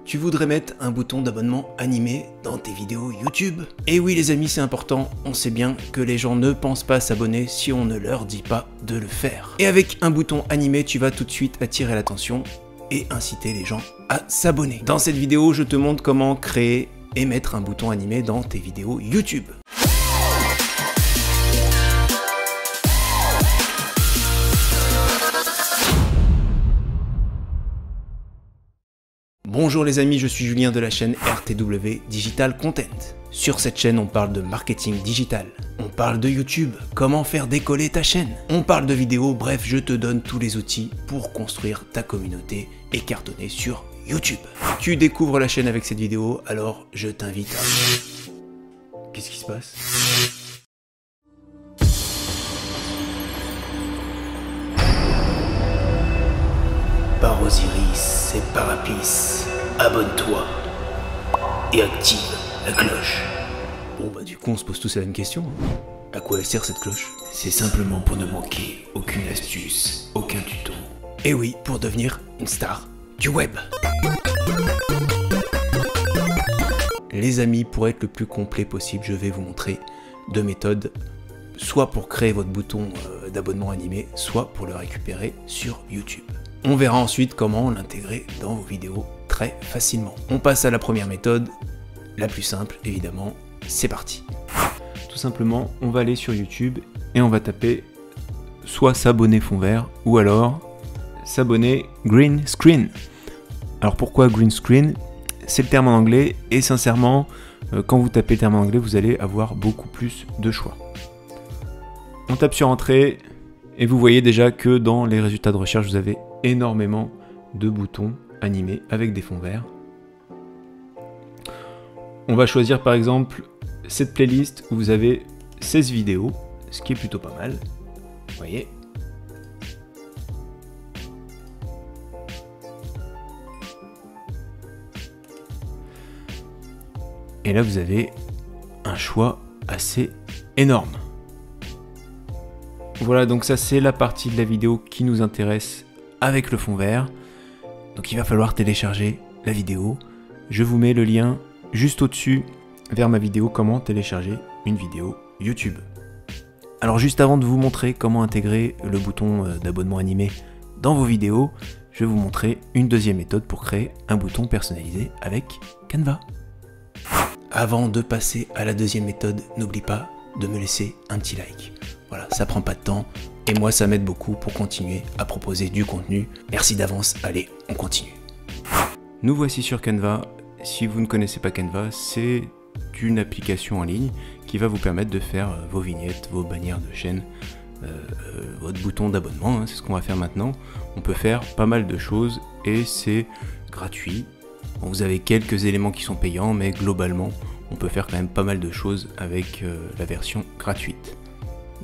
Tu voudrais mettre un bouton d'abonnement animé dans tes vidéos YouTube? Et oui les amis, c'est important, on sait bien que les gens ne pensent pas s'abonner si on ne leur dit pas de le faire. Et avec un bouton animé, tu vas tout de suite attirer l'attention et inciter les gens à s'abonner. Dans cette vidéo, je te montre comment créer et mettre un bouton animé dans tes vidéos YouTube. Bonjour les amis, je suis Julien de la chaîne RTW Digital Content. Sur cette chaîne, on parle de marketing digital, on parle de YouTube, comment faire décoller ta chaîne, on parle de vidéos, bref, je te donne tous les outils pour construire ta communauté et cartonner sur YouTube. Tu découvres la chaîne avec cette vidéo, alors je t'invite à... Qu'est-ce qui se passe ? Par Osiris et Parapis, abonne-toi et active la cloche. Bon bah du coup on se pose tous la même question. À quoi elle sert cette cloche? C'est simplement pour ne manquer aucune astuce, aucun tuto. Et oui, pour devenir une star du web. Les amis, pour être le plus complet possible, je vais vous montrer deux méthodes. Soit pour créer votre bouton d'abonnement animé, soit pour le récupérer sur YouTube. On verra ensuite comment l'intégrer dans vos vidéos très facilement. On passe à la première méthode, la plus simple évidemment, c'est parti. Tout simplement, on va aller sur YouTube et on va taper soit s'abonner fond vert ou alors s'abonner green screen. Alors pourquoi green screen? C'est le terme en anglais et sincèrement, quand vous tapez le terme en anglais, vous allez avoir beaucoup plus de choix. On tape sur entrée et vous voyez déjà que dans les résultats de recherche, vous avez énormément de boutons animés avec des fonds verts. On va choisir par exemple cette playlist où vous avez 16 vidéos, ce qui est plutôt pas mal. Vous voyez. Et là vous avez un choix assez énorme. Voilà, donc ça c'est la partie de la vidéo qui nous intéresse avec le fond vert. Donc il va falloir télécharger la vidéo. Je vous mets le lien juste au-dessus vers ma vidéo comment télécharger une vidéo YouTube. Alors juste avant de vous montrer comment intégrer le bouton d'abonnement animé dans vos vidéos, je vais vous montrer une deuxième méthode pour créer un bouton personnalisé avec Canva. Avant de passer à la deuxième méthode, n'oublie pas de me laisser un petit like. Voilà, ça prend pas de temps et moi ça m'aide beaucoup pour continuer à proposer du contenu. Merci d'avance, allez, on continue. Nous voici sur Canva. Si vous ne connaissez pas Canva, c'est une application en ligne qui va vous permettre de faire vos vignettes, vos bannières de chaîne, votre bouton d'abonnement, hein, c'est ce qu'on va faire maintenant. On peut faire pas mal de choses et c'est gratuit. Bon, vous avez quelques éléments qui sont payants, mais globalement, on peut faire quand même pas mal de choses avec la version gratuite.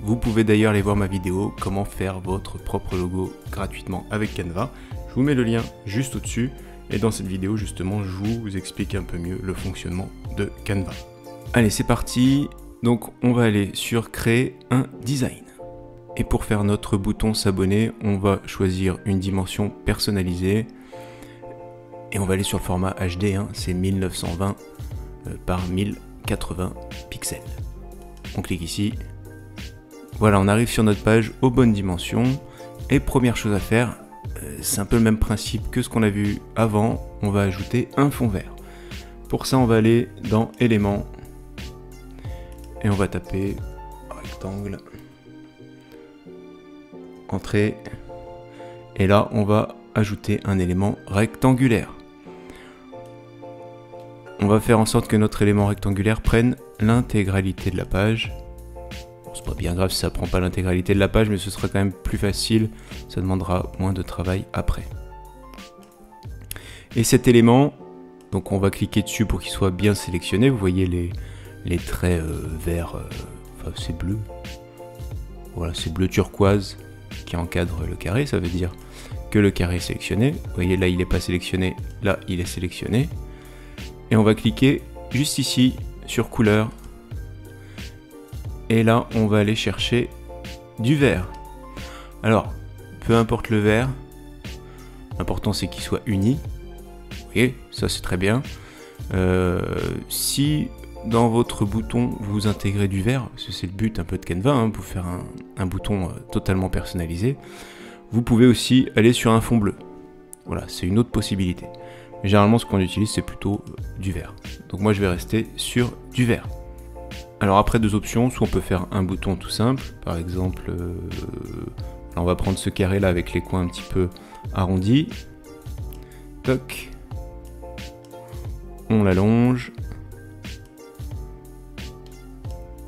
Vous pouvez d'ailleurs aller voir ma vidéo comment faire votre propre logo gratuitement avec Canva. Je vous mets le lien juste au-dessus et dans cette vidéo justement je vous explique un peu mieux le fonctionnement de Canva. Allez, c'est parti. Donc on va aller sur créer un design. Et pour faire notre bouton s'abonner, on va choisir une dimension personnalisée et on va aller sur le format HD, hein, c'est 1920 par 1080 pixels. On clique ici. Voilà, on arrive sur notre page aux bonnes dimensions. Et première chose à faire, c'est un peu le même principe que ce qu'on a vu avant. On va ajouter un fond vert. Pour ça, on va aller dans éléments. Et on va taper rectangle. Entrée. Et là, on va ajouter un élément rectangulaire. On va faire en sorte que notre élément rectangulaire prenne l'intégralité de la page. C'est pas bien grave si ça prend pas l'intégralité de la page, mais ce sera quand même plus facile, ça demandera moins de travail après. Et cet élément, donc on va cliquer dessus pour qu'il soit bien sélectionné. Vous voyez les traits verts, enfin c'est bleu. Voilà, c'est bleu turquoise qui encadre le carré, ça veut dire que le carré est sélectionné. Vous voyez là il n'est pas sélectionné, là il est sélectionné. Et on va cliquer juste ici sur couleur. Et là, on va aller chercher du vert. Alors, peu importe le vert, l'important c'est qu'il soit uni. Vous voyez, ça c'est très bien. Si dans votre bouton vous intégrez du vert, parce que c'est le but un peu de Canva, hein, pour faire un bouton totalement personnalisé, vous pouvez aussi aller sur un fond bleu. Voilà, c'est une autre possibilité. Mais généralement ce qu'on utilise c'est plutôt du vert. Donc moi je vais rester sur du vert. Alors après deux options, soit on peut faire un bouton tout simple, par exemple, on va prendre ce carré là avec les coins un petit peu arrondis. Toc. On l'allonge.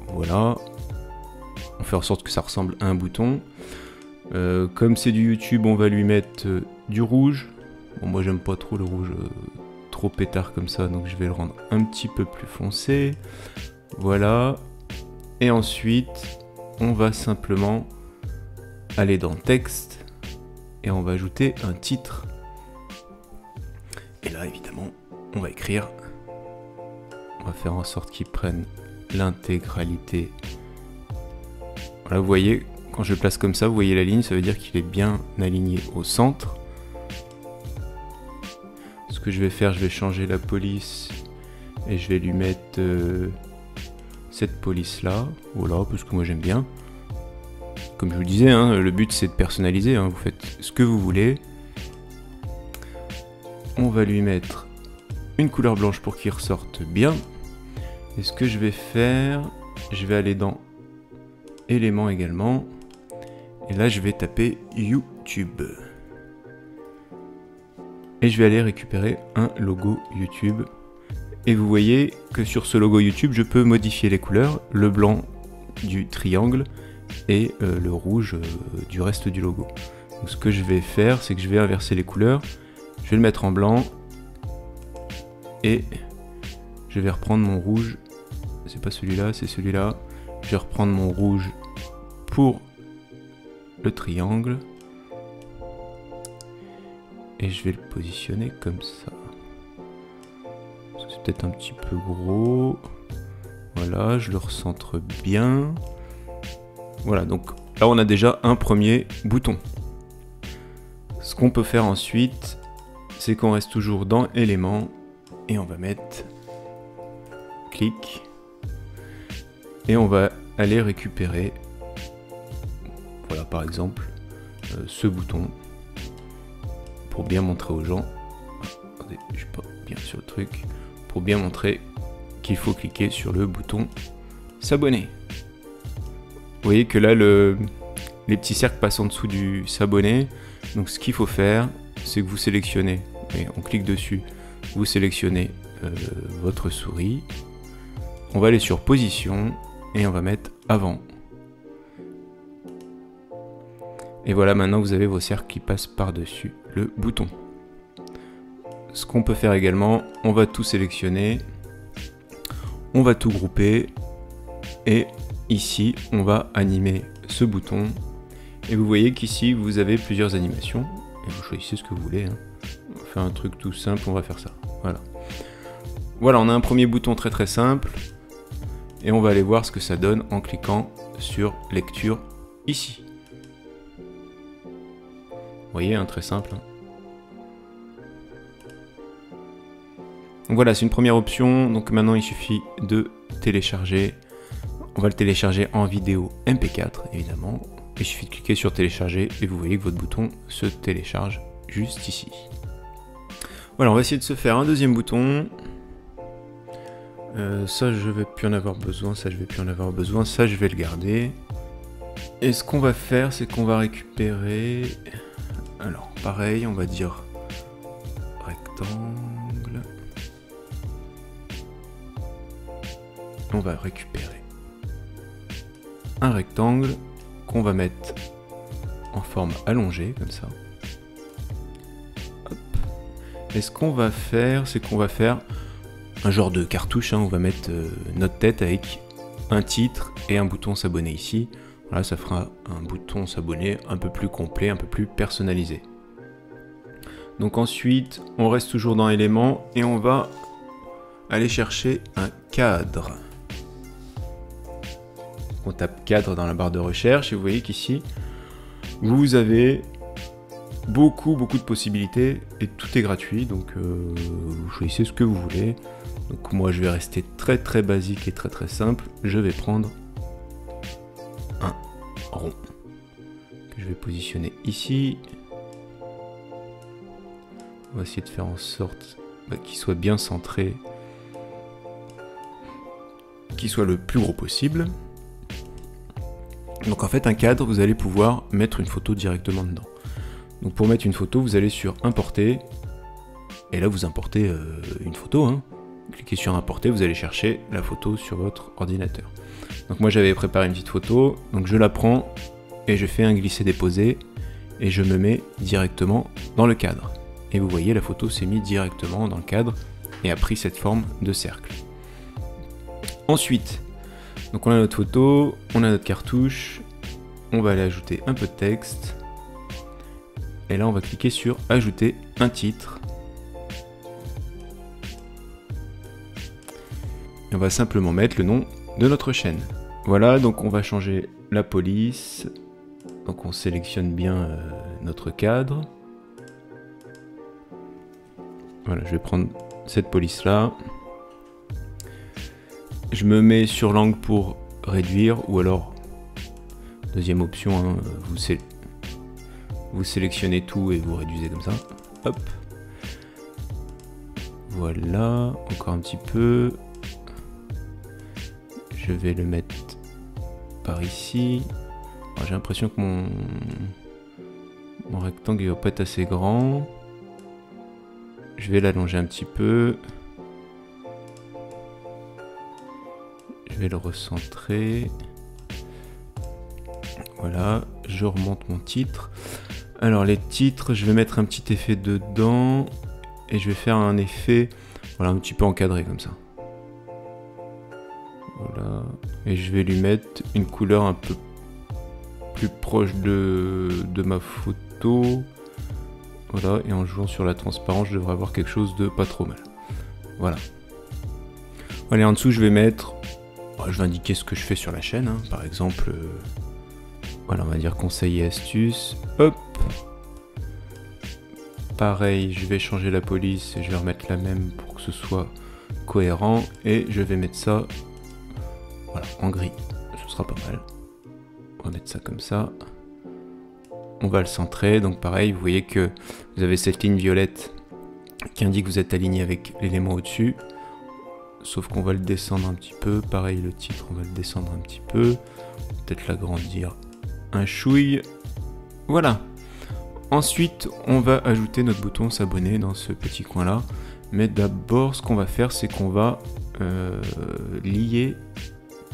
Voilà. On fait en sorte que ça ressemble à un bouton. Comme c'est du YouTube, on va lui mettre du rouge. Bon, moi j'aime pas trop le rouge trop pétard comme ça, donc je vais le rendre un petit peu plus foncé. Voilà. Et ensuite, on va simplement aller dans texte et on va ajouter un titre. Et là, évidemment, on va écrire. On va faire en sorte qu'il prenne l'intégralité. Voilà, vous voyez, quand je le place comme ça, vous voyez la ligne, ça veut dire qu'il est bien aligné au centre. Ce que je vais faire, je vais changer la police et je vais lui mettre cette police là, voilà, parce que moi j'aime bien. Comme je vous le disais, hein, le but c'est de personnaliser, hein, vous faites ce que vous voulez. On va lui mettre une couleur blanche pour qu'il ressorte bien. Et ce que je vais faire, je vais aller dans éléments également. Et là je vais taper YouTube. Et je vais aller récupérer un logo YouTube. Et vous voyez que sur ce logo YouTube, je peux modifier les couleurs, le blanc du triangle et le rouge du reste du logo. Donc ce que je vais faire, c'est que je vais inverser les couleurs. Je vais le mettre en blanc et je vais reprendre mon rouge. C'est pas celui-là, c'est celui-là. Je vais reprendre mon rouge pour le triangle et je vais le positionner comme ça. C'est peut-être un petit peu gros. Voilà, je le recentre bien. Voilà, donc là on a déjà un premier bouton. Ce qu'on peut faire ensuite, c'est qu'on reste toujours dans éléments et on va mettre clic et on va aller récupérer, voilà par exemple, ce bouton pour bien montrer aux gens. Attendez, je suis pas bien sur le truc. Pour bien montrer qu'il faut cliquer sur le bouton s'abonner. Vous voyez que là les petits cercles passent en dessous du s'abonner. Donc ce qu'il faut faire, c'est que vous sélectionnez, et on clique dessus, vous sélectionnez votre souris. On va aller sur position et on va mettre avant. Et voilà, maintenant vous avez vos cercles qui passent par-dessus le bouton. Ce qu'on peut faire également, on va tout sélectionner, on va tout grouper et ici on va animer ce bouton et vous voyez qu'ici vous avez plusieurs animations et vous choisissez ce que vous voulez, hein. On va faire un truc tout simple, on va faire ça, voilà. Voilà, on a un premier bouton très très simple et on va aller voir ce que ça donne en cliquant sur lecture ici. Vous voyez, hein, très simple, hein. Donc voilà, c'est une première option. Donc maintenant, il suffit de télécharger. On va le télécharger en vidéo MP4, évidemment. Il suffit de cliquer sur télécharger et vous voyez que votre bouton se télécharge juste ici. Voilà, on va essayer de se faire un deuxième bouton. Ça, je vais plus en avoir besoin. Ça, je vais plus en avoir besoin. Ça, je vais le garder. Et ce qu'on va faire, c'est qu'on va récupérer... Alors, pareil, on va dire rectangle. On va récupérer un rectangle qu'on va mettre en forme allongée, comme ça. Hop. Et ce qu'on va faire, c'est qu'on va faire un genre de cartouche, hein. On va mettre notre tête avec un titre et un bouton s'abonner ici. Voilà, ça fera un bouton s'abonner un peu plus complet, un peu plus personnalisé. Donc ensuite, on reste toujours dans éléments et on va aller chercher un cadre. On tape cadre dans la barre de recherche et vous voyez qu'ici, vous avez beaucoup de possibilités et tout est gratuit, donc vous choisissez ce que vous voulez. Donc moi je vais rester très basique et très simple. Je vais prendre un rond que je vais positionner ici. On va essayer de faire en sorte qu'il soit bien centré, qu'il soit le plus gros possible. Donc en fait un cadre, vous allez pouvoir mettre une photo directement dedans. Donc pour mettre une photo, vous allez sur importer, et là vous importez une photo, hein. Cliquez sur importer, vous allez chercher la photo sur votre ordinateur. Donc moi j'avais préparé une petite photo, donc je la prends et je fais un glisser-déposer et je me mets directement dans le cadre. Et vous voyez la photo s'est mise directement dans le cadre et a pris cette forme de cercle. Ensuite, donc on a notre photo, on a notre cartouche, on va aller ajouter un peu de texte. Et là on va cliquer sur ajouter un titre. Et on va simplement mettre le nom de notre chaîne. Voilà, donc on va changer la police. Donc on sélectionne bien notre cadre. Voilà, je vais prendre cette police là. Je me mets sur l'angle pour réduire, ou alors, deuxième option, hein, vous sélectionnez tout et vous réduisez comme ça. Hop. Voilà, encore un petit peu. Je vais le mettre par ici. J'ai l'impression que mon rectangle ne va pas être assez grand. Je vais l'allonger un petit peu. Je vais le recentrer. Voilà, je remonte mon titre. Alors les titres, je vais mettre un petit effet dedans. Et je vais faire un effet, voilà, un petit peu encadré comme ça. Voilà. Et je vais lui mettre une couleur un peu plus proche de ma photo. Voilà, et en jouant sur la transparence, je devrais avoir quelque chose de pas trop mal. Voilà. Allez, en dessous, je vais mettre... je vais indiquer ce que je fais sur la chaîne, hein. Par exemple, voilà, on va dire conseils et astuces. Hop. Pareil, je vais changer la police et je vais remettre la même pour que ce soit cohérent. Et je vais mettre ça, voilà, en gris. Ce sera pas mal. On va mettre ça comme ça. On va le centrer. Donc pareil, vous voyez que vous avez cette ligne violette qui indique que vous êtes aligné avec l'élément au-dessus. Sauf qu'on va le descendre un petit peu. Pareil, le titre, on va le descendre un petit peu. Peut-être l'agrandir un chouille. Voilà. Ensuite, on va ajouter notre bouton s'abonner dans ce petit coin-là. Mais d'abord, ce qu'on va faire, c'est qu'on va lier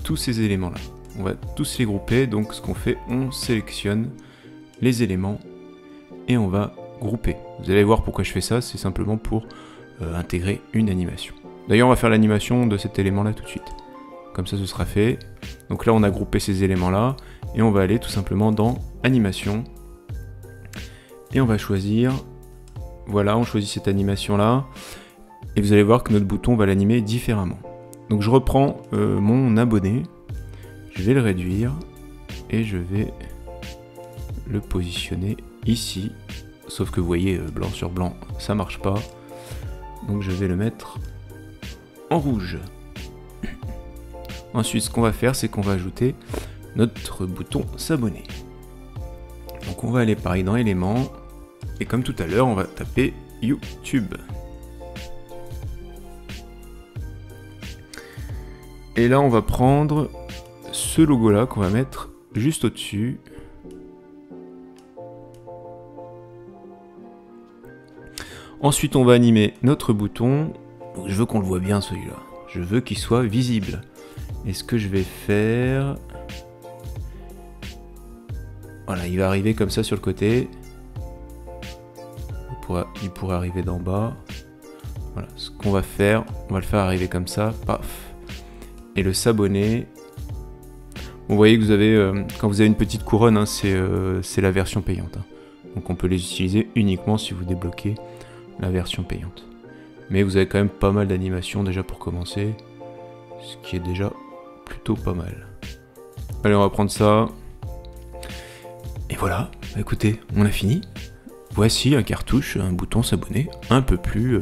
tous ces éléments-là. On va tous les grouper. Donc, ce qu'on fait, on sélectionne les éléments et on va grouper. Vous allez voir pourquoi je fais ça. C'est simplement pour intégrer une animation. D'ailleurs, on va faire l'animation de cet élément-là tout de suite. Comme ça, ce sera fait. Donc là, on a groupé ces éléments-là. Et on va aller tout simplement dans Animation. Et on va choisir... Voilà, on choisit cette animation-là. Et vous allez voir que notre bouton va l'animer différemment. Donc je reprends mon abonné. Je vais le réduire. Et je vais le positionner ici. Sauf que vous voyez, blanc sur blanc, ça marche pas. Donc je vais le mettre... en rouge. Ensuite, ce qu'on va faire, c'est qu'on va ajouter notre bouton s'abonner. Donc on va aller pareil dans éléments, et comme tout à l'heure, on va taper YouTube. Et là, on va prendre ce logo-là qu'on va mettre juste au-dessus. Ensuite, on va animer notre bouton. Donc, je veux qu'on le voit bien celui-là. Je veux qu'il soit visible. Et ce que je vais faire... Voilà, il va arriver comme ça sur le côté. Il pourrait arriver d'en bas. Voilà, ce qu'on va faire, on va le faire arriver comme ça. Paf. Et le s'abonner. Vous voyez que vous avez, quand vous avez une petite couronne, hein, c'est la version payante. Hein. Donc on peut les utiliser uniquement si vous débloquez la version payante. Mais vous avez quand même pas mal d'animations déjà pour commencer. Ce qui est déjà plutôt pas mal. Allez, on va prendre ça. Et voilà, bah écoutez, on a fini. voici un cartouche, un bouton s'abonner un peu plus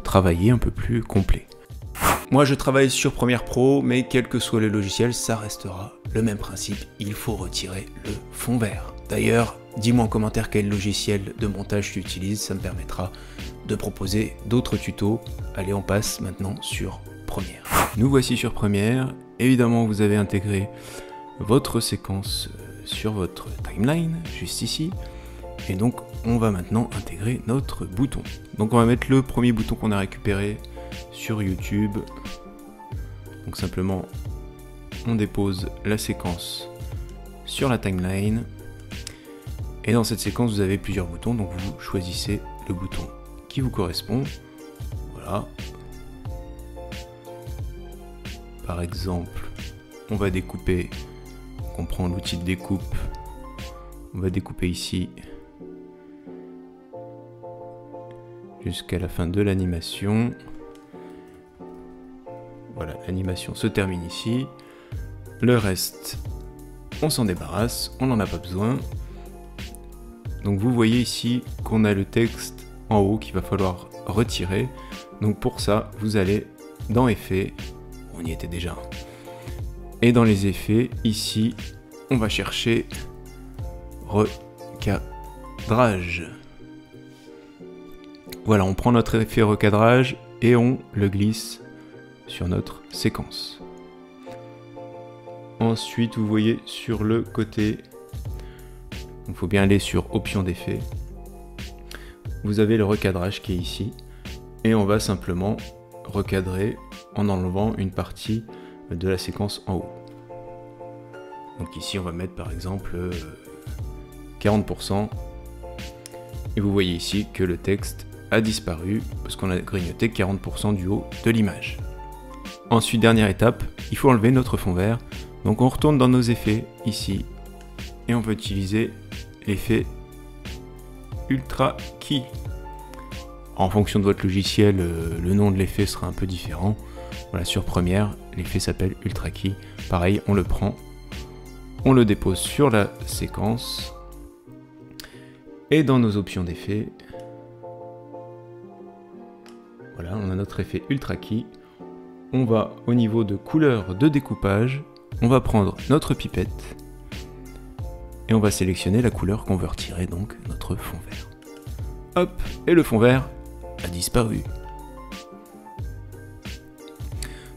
travaillé, un peu plus complet. Moi je travaille sur Premiere Pro, mais quel que soit le logiciel, ça restera le même principe, il faut retirer le fond vert. D'ailleurs, dis-moi en commentaire quel logiciel de montage tu utilises, ça me permettra de proposer d'autres tutos. Allez, on passe maintenant sur Premiere. Nous voici sur Premiere, évidemment vous avez intégré votre séquence sur votre timeline, juste ici, et donc on va maintenant intégrer notre bouton. Donc on va mettre le premier bouton qu'on a récupéré sur YouTube. Donc simplement on dépose la séquence sur la timeline, et dans cette séquence vous avez plusieurs boutons, donc vous choisissez le bouton qui vous correspond. Voilà. Par exemple, on va découper, on prend l'outil de découpe, on va découper ici jusqu'à la fin de l'animation. Voilà, l'animation se termine ici. Le reste, on s'en débarrasse, on n'en a pas besoin. Donc vous voyez ici qu'on a le texte en haut qu'il va falloir retirer. Donc pour ça, vous allez dans Effets, on y était déjà. Et dans les effets, ici, on va chercher recadrage. Voilà, on prend notre effet recadrage et on le glisse sur notre séquence. Ensuite, vous voyez sur le côté, il faut bien aller sur Options d'effet. Vous avez le recadrage qui est ici. Et on va simplement recadrer en enlevant une partie de la séquence en haut. Donc ici on va mettre par exemple 40%, et vous voyez ici que le texte a disparu parce qu'on a grignoté 40% du haut de l'image. Ensuite, dernière étape, il faut enlever notre fond vert. Donc on retourne dans nos effets ici et on va utiliser l'effet Ultra Key. En fonction de votre logiciel, le nom de l'effet sera un peu différent. Voilà, sur Premiere, l'effet s'appelle Ultra Key. Pareil, on le prend, on le dépose sur la séquence. Et dans nos options d'effet, voilà, on a notre effet Ultra Key. On va au niveau de couleur de découpage, on va prendre notre pipette et on va sélectionner la couleur qu'on veut retirer, donc notre fond vert. Hop, et le fond vert a disparu.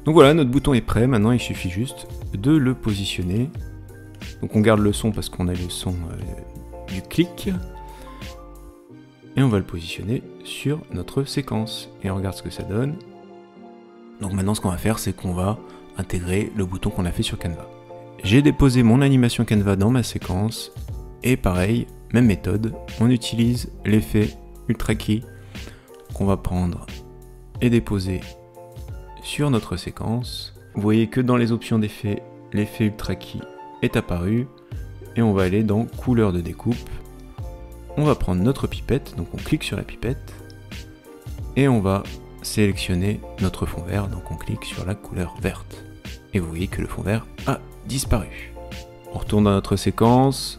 Donc voilà, notre bouton est prêt, maintenant il suffit juste de le positionner. Donc on garde le son parce qu'on a le son du clic. Et on va le positionner sur notre séquence. Et on regarde ce que ça donne. Donc maintenant ce qu'on va faire, c'est qu'on va intégrer le bouton qu'on a fait sur Canva. J'ai déposé mon animation Canva dans ma séquence. Et pareil, même méthode, on utilise l'effet Ultra Key qu'on va prendre et déposer sur notre séquence. Vous voyez que dans les options d'effet, l'effet Ultra Key est apparu. Et on va aller dans couleur de découpe. On va prendre notre pipette, donc on clique sur la pipette. Et on va sélectionner notre fond vert, donc on clique sur la couleur verte. Et vous voyez que le fond vert a disparu. On retourne dans notre séquence.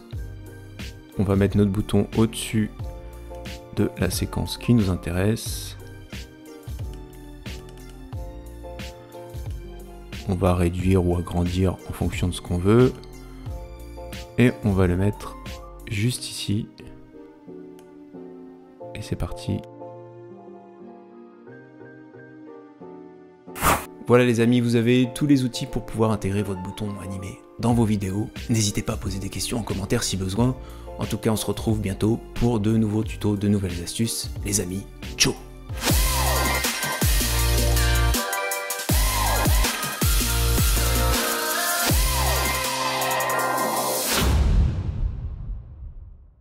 On va mettre notre bouton au-dessus de la séquence qui nous intéresse. On va réduire ou agrandir en fonction de ce qu'on veut. Et on va le mettre juste ici. Et c'est parti. Voilà les amis, vous avez tous les outils pour pouvoir intégrer votre bouton animé dans vos vidéos. N'hésitez pas à poser des questions en commentaire si besoin. En tout cas, on se retrouve bientôt pour de nouveaux tutos, de nouvelles astuces. Les amis, ciao!